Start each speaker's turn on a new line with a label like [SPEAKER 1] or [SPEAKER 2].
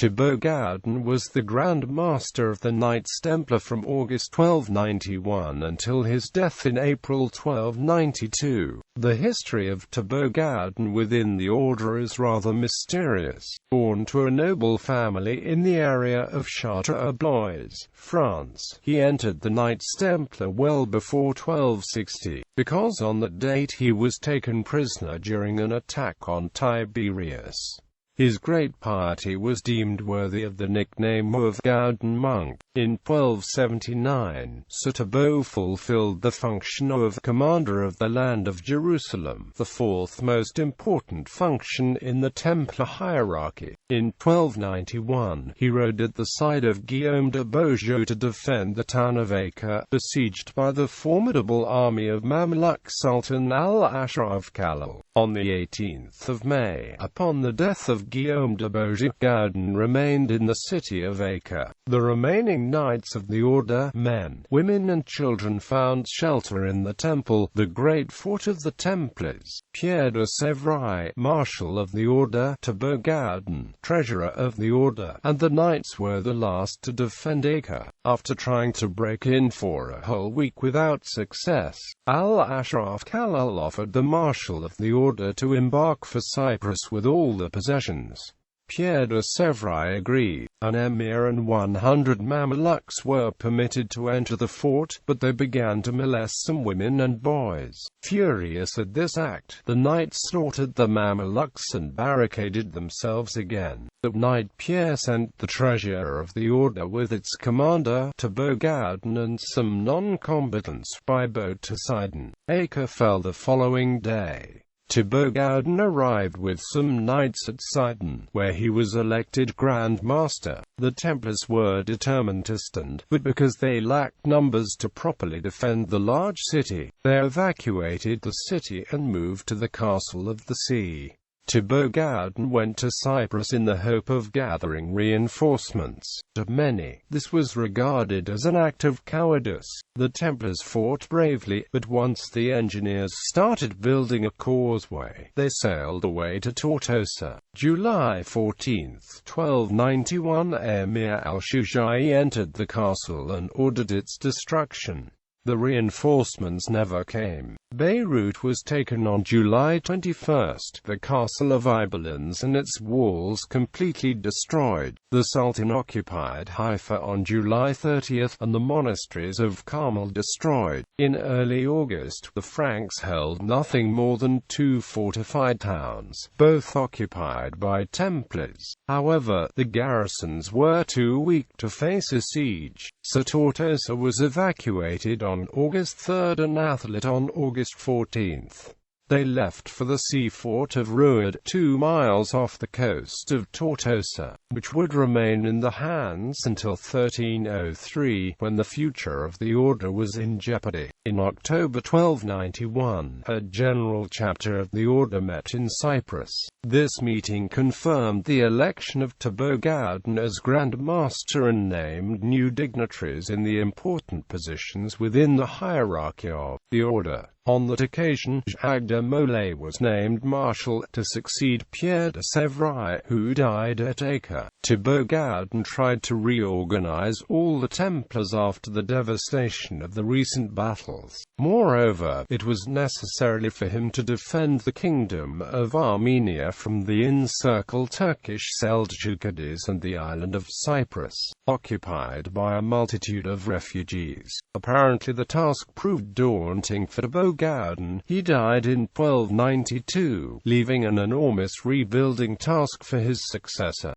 [SPEAKER 1] Thibaud Gaudin was the Grand Master of the Knights Templar from August 1291 until his death in April 1292. The history of Thibaud Gaudin within the order is rather mysterious. Born to a noble family in the area of Chartres, Blois, France, he entered the Knights Templar well before 1260, because on that date he was taken prisoner during an attack on Tiberias. His great piety was deemed worthy of the nickname of Gaudin Monk. In 1279, Sir Thibaud fulfilled the function of commander of the land of Jerusalem, the fourth most important function in the Templar hierarchy. In 1291, he rode at the side of Guillaume de Beaujeu to defend the town of Acre, besieged by the formidable army of Mamluk Sultan al-Ashraf Khalil. On the 18th of May, upon the death of Guillaume de Beaujeu, Gaudin remained in the city of Acre. The remaining knights of the order, men, women and children, found shelter in the temple, the great fort of the Templars. Pierre de Sévry, marshal of the order, Thibaud Gaudin, treasurer of the order, and the knights were the last to defend Acre. After trying to break in for a whole week without success, al-Ashraf Khalil offered the marshal of the order to embark for Cyprus with all the possessions. Pierre de Sévry agreed. An emir and 100 Mamelukes were permitted to enter the fort, but they began to molest some women and boys. Furious at this act, the knights slaughtered the Mamelukes and barricaded themselves again. That night Pierre sent the treasurer of the order with its commander, Thibaud Gaudin, and some non-combatants by boat to Sidon. Acre fell the following day. Thibaud Gaudin arrived with some knights at Sidon, where he was elected Grand Master. The Templars were determined to stand, but because they lacked numbers to properly defend the large city, they evacuated the city and moved to the Castle of the Sea. Thibaud Gaudin went to Cyprus in the hope of gathering reinforcements. To many, this was regarded as an act of cowardice. The Templars fought bravely, but once the engineers started building a causeway, they sailed away to Tortosa. July 14, 1291, Emir al-Shuja'i entered the castle and ordered its destruction. The reinforcements never came. Beirut was taken on July 21, the castle of Iberlins and its walls completely destroyed. The Sultan occupied Haifa on July 30, and the monasteries of Carmel destroyed. In early August, the Franks held nothing more than 2 fortified towns, both occupied by Templars. However, the garrisons were too weak to face a siege, so Tortosa was evacuated on August 3 and Athalit on August 14. They left for the sea fort of Ruad, 2 miles off the coast of Tortosa, which would remain in the hands until 1303, when the future of the order was in jeopardy. In October 1291, a general chapter of the order met in Cyprus. This meeting confirmed the election of Thibaud Gaudin as Grand Master and named new dignitaries in the important positions within the hierarchy of the order. On that occasion, Jacques de Molay was named Marshal, to succeed Pierre de Sévry, who died at Acre. Thibaud Gaudin tried to reorganize all the Templars after the devastation of the recent battles. Moreover, it was necessary for him to defend the kingdom of Armenia from the encircled Turkish Seljukids and the island of Cyprus, occupied by a multitude of refugees. Apparently the task proved daunting for Thibaud Gaudin. He died in 1292, leaving an enormous rebuilding task for his successor.